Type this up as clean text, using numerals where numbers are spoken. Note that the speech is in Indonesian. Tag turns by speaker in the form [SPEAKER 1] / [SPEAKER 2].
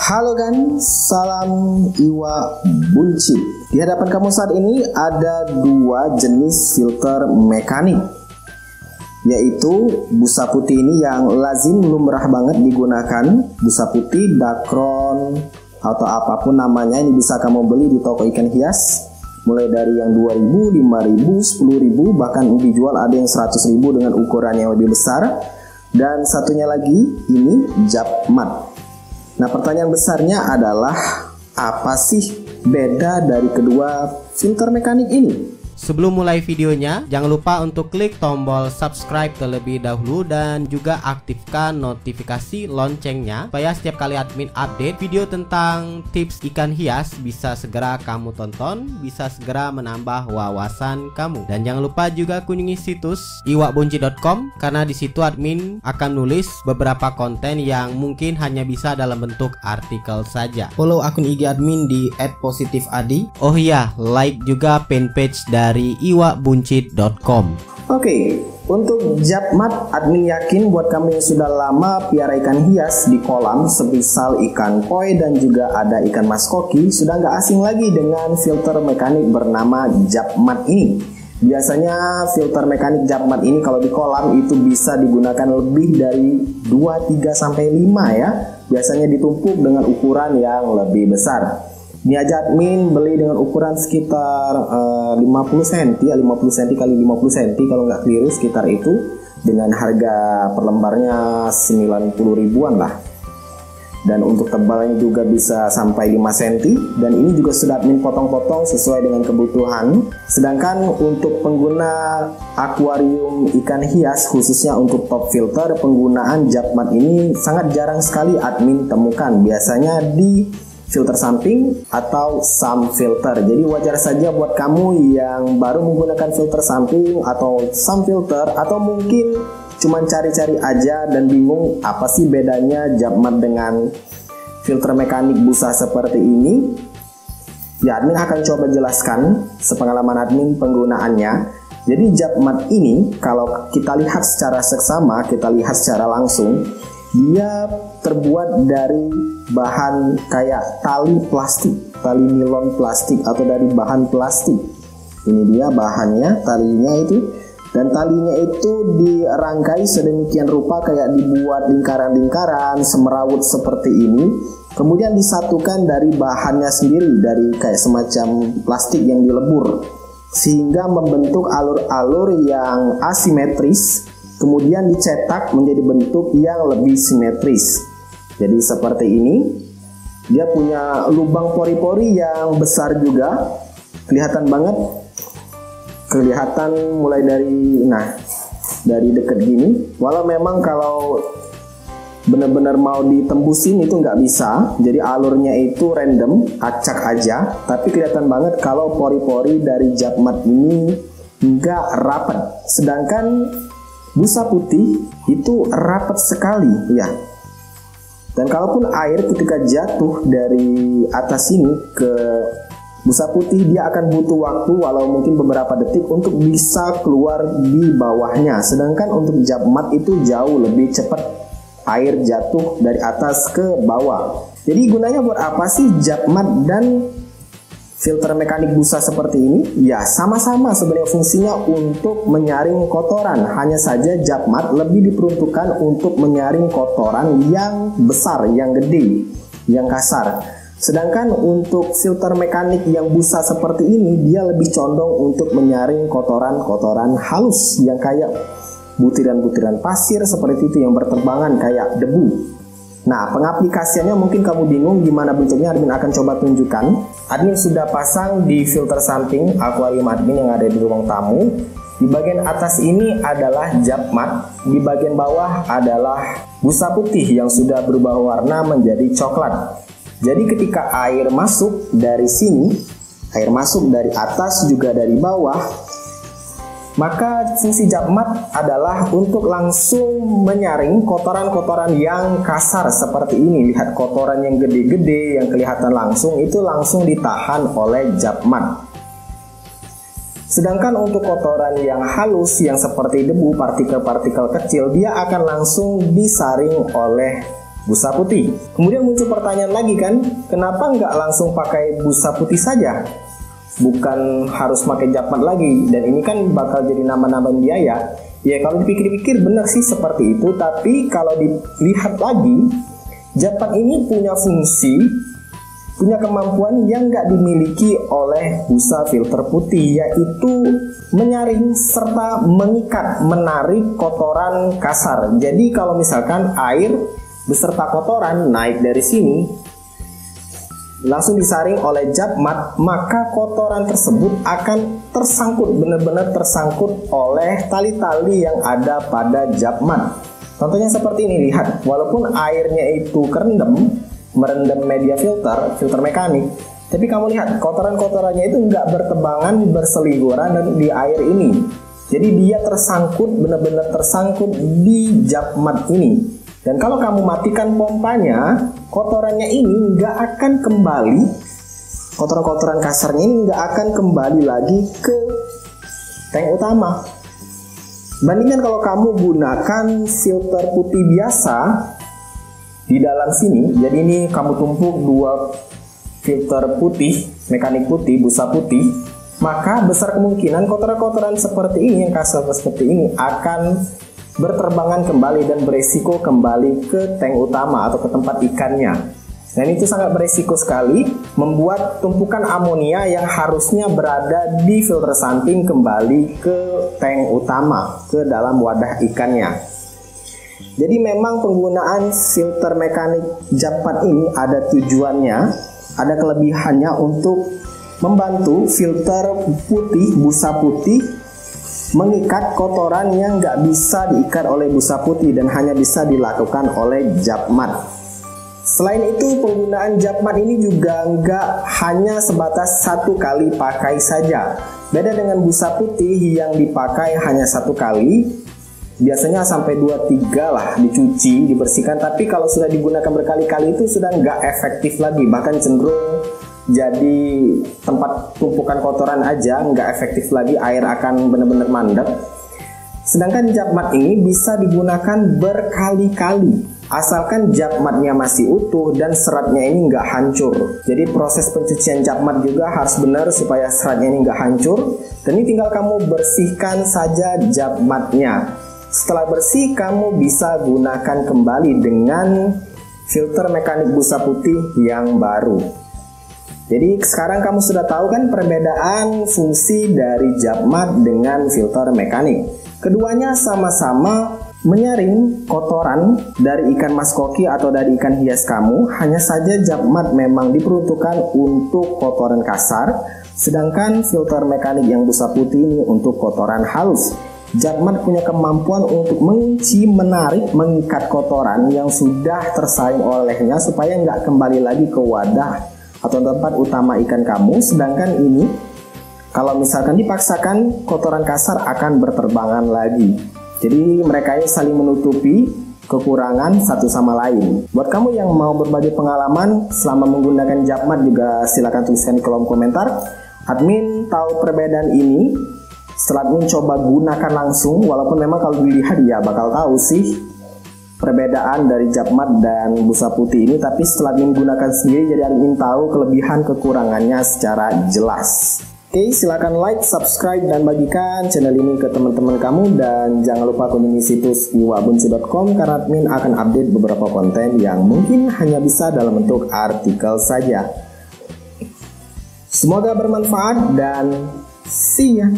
[SPEAKER 1] Halo kan, salam Iwa Buncit. Di hadapan kamu saat ini ada dua jenis filter mekanik, yaitu busa putih ini yang lazim lumrah banget digunakan. Busa putih, Dacron, atau apapun namanya, ini bisa kamu beli di toko ikan hias. Mulai dari yang 2.000, 5.000, 10.000, bahkan dijual ada yang 100.000 dengan ukuran yang lebih besar. Dan satunya lagi, ini Jap Mat. Nah, pertanyaan besarnya adalah apa sih beda dari kedua filter mekanik ini?
[SPEAKER 2] Sebelum mulai videonya, jangan lupa untuk klik tombol subscribe terlebih dahulu dan juga aktifkan notifikasi loncengnya supaya setiap kali admin update video tentang tips ikan hias bisa segera kamu tonton, bisa segera menambah wawasan kamu. Dan jangan lupa juga kunjungi situs iwabunci.com karena di situ admin akan nulis beberapa konten yang mungkin hanya bisa dalam bentuk artikel saja. Follow akun IG admin di @positifadi. Oh iya, like juga fanpage dari iwabunci.com.
[SPEAKER 1] Oke, untuk Jap Mat, admin yakin buat kamu yang sudah lama piara ikan hias di kolam, semisal ikan koi dan juga ada ikan mas koki, sudah nggak asing lagi dengan filter mekanik bernama Jap Mat ini. Biasanya filter mekanik Jap Mat ini kalau di kolam itu bisa digunakan lebih dari 2, 3, sampai 5 ya. Biasanya ditumpuk dengan ukuran yang lebih besar. Ini aja admin beli dengan ukuran sekitar 50 cm ya, 50 cm kali 50 cm kalau nggak keliru sekitar itu, dengan harga per lembarnya 90 ribuan lah. Dan untuk tebalnya juga bisa sampai 5 cm, dan ini juga sudah admin potong-potong sesuai dengan kebutuhan. Sedangkan untuk pengguna akuarium ikan hias khususnya untuk top filter, penggunaan Jap Mat ini sangat jarang sekali admin temukan, biasanya di filter samping atau sump filter. Jadi wajar saja buat kamu yang baru menggunakan filter samping atau sump filter, atau mungkin cuman cari-cari aja dan bingung apa sih bedanya Jap Mat dengan filter mekanik busa seperti ini. Ya, admin akan coba jelaskan sepengalaman admin penggunaannya. Jadi Jap Mat ini kalau kita lihat secara seksama, kita lihat secara langsung, dia terbuat dari bahan kayak tali plastik, tali nilon plastik atau dari bahan plastik. Ini dia bahannya, talinya itu, dan talinya itu dirangkai sedemikian rupa kayak dibuat lingkaran-lingkaran semerawut seperti ini. Kemudian disatukan dari bahannya sendiri, dari kayak semacam plastik yang dilebur, sehingga membentuk alur-alur yang asimetris. Kemudian dicetak menjadi bentuk yang lebih simetris. Jadi seperti ini. Dia punya lubang pori-pori yang besar juga. Kelihatan banget. Kelihatan mulai dari dekat gini. Walau memang kalau benar-benar mau ditembusin itu nggak bisa. Jadi alurnya itu random, acak aja. Tapi kelihatan banget kalau pori-pori dari Jap Mat ini nggak rapat. Sedangkan busa putih itu rapat sekali ya. Dan kalaupun air ketika jatuh dari atas ini ke busa putih, dia akan butuh waktu walau mungkin beberapa detik untuk bisa keluar di bawahnya. Sedangkan untuk Jap Mat itu jauh lebih cepat air jatuh dari atas ke bawah. Jadi gunanya buat apa sih Jap Mat dan filter mekanik busa seperti ini? Ya, sama-sama sebenarnya fungsinya untuk menyaring kotoran. Hanya saja Jap Mat lebih diperuntukkan untuk menyaring kotoran yang besar, yang gede, yang kasar. Sedangkan untuk filter mekanik yang busa seperti ini, dia lebih condong untuk menyaring kotoran-kotoran halus yang kayak butiran-butiran pasir seperti itu yang berterbangan kayak debu. Nah, pengaplikasiannya mungkin kamu bingung gimana bentuknya, admin akan coba tunjukkan. Admin sudah pasang di filter samping akuarium admin yang ada di ruang tamu. Di bagian atas ini adalah Jap Mat, di bagian bawah adalah busa putih yang sudah berubah warna menjadi coklat. Jadi ketika air masuk dari sini, air masuk dari atas juga dari bawah, maka fungsi Jap Mat adalah untuk langsung menyaring kotoran-kotoran yang kasar seperti ini. Lihat kotoran yang gede-gede yang kelihatan langsung, itu langsung ditahan oleh Jap Mat. Sedangkan untuk kotoran yang halus yang seperti debu, partikel-partikel kecil, dia akan langsung disaring oleh busa putih. Kemudian muncul pertanyaan lagi kan, kenapa nggak langsung pakai busa putih saja? Bukan harus pakai japmat lagi, dan ini kan bakal jadi nambah-nambahin biaya. Ya kalau dipikir-pikir benar sih seperti itu, tapi kalau dilihat lagi, japmat ini punya fungsi, punya kemampuan yang nggak dimiliki oleh busa filter putih, yaitu menyaring serta mengikat, menarik kotoran kasar. Jadi kalau misalkan air beserta kotoran naik dari sini, langsung disaring oleh japmat, maka kotoran tersebut akan tersangkut, benar-benar tersangkut oleh tali-tali yang ada pada japmat. Contohnya seperti ini, lihat, walaupun airnya itu merendam media filter mekanik, tapi kamu lihat kotoran-kotorannya itu nggak bertebangan, berseliweran dan di air ini. Jadi dia tersangkut, benar-benar tersangkut di japmat ini. Dan kalau kamu matikan pompanya, kotorannya ini nggak akan kembali, kotoran-kotoran kasarnya ini nggak akan kembali lagi ke tank utama. Bandingkan kalau kamu gunakan filter putih biasa di dalam sini, jadi ini kamu tumpuk 2 filter putih, mekanik putih, busa putih, maka besar kemungkinan kotoran-kotoran seperti ini, yang kasar seperti ini, akan berterbangan kembali dan beresiko kembali ke tank utama atau ke tempat ikannya. Dan itu sangat beresiko sekali, membuat tumpukan amonia yang harusnya berada di filter samping kembali ke tank utama, ke dalam wadah ikannya. Jadi memang penggunaan filter mekanik japmat ini ada tujuannya, ada kelebihannya untuk membantu filter putih, busa putih mengikat kotoran yang nggak bisa diikat oleh busa putih dan hanya bisa dilakukan oleh japmat. Selain itu, penggunaan japmat ini juga nggak hanya sebatas 1 kali pakai saja. Beda dengan busa putih yang dipakai hanya 1 kali, biasanya sampai 2-3 lah dicuci, dibersihkan. Tapi kalau sudah digunakan berkali-kali itu sudah nggak efektif lagi, bahkan cenderung jadi tempat tumpukan kotoran aja, nggak efektif lagi, air akan benar-benar mandek. Sedangkan japmat ini bisa digunakan berkali-kali, asalkan japmatnya masih utuh dan seratnya ini nggak hancur. Jadi proses pencucian japmat juga harus benar supaya seratnya ini nggak hancur. Dan ini tinggal kamu bersihkan saja japmatnya. Setelah bersih, kamu bisa gunakan kembali dengan filter mekanik busa putih yang baru. Jadi sekarang kamu sudah tahu kan perbedaan fungsi dari japmat dengan filter mekanik. Keduanya sama-sama menyaring kotoran dari ikan maskoki atau dari ikan hias kamu. Hanya saja japmat memang diperuntukkan untuk kotoran kasar, sedangkan filter mekanik yang busa putih ini untuk kotoran halus. Japmat punya kemampuan untuk mengunci, menarik, mengikat kotoran yang sudah tersaring olehnya supaya nggak kembali lagi ke wadah atau tempat utama ikan kamu. Sedangkan ini kalau misalkan dipaksakan, kotoran kasar akan berterbangan lagi. Jadi mereka ini saling menutupi kekurangan satu sama lain. Buat kamu yang mau berbagi pengalaman selama menggunakan japmat juga silakan tuliskan di kolom komentar. Admin tahu perbedaan ini setelah admin coba gunakan langsung, walaupun memang kalau dilihat ya bakal tahu sih perbedaan dari japmat dan busa putih ini, tapi setelah admin gunakan sendiri jadi admin tahu kelebihan kekurangannya secara jelas. Oke, silakan like, subscribe, dan bagikan channel ini ke teman-teman kamu, dan jangan lupa kunjungi situs iwabuncu.com karena admin akan update beberapa konten yang mungkin hanya bisa dalam bentuk artikel saja. Semoga bermanfaat dan see ya.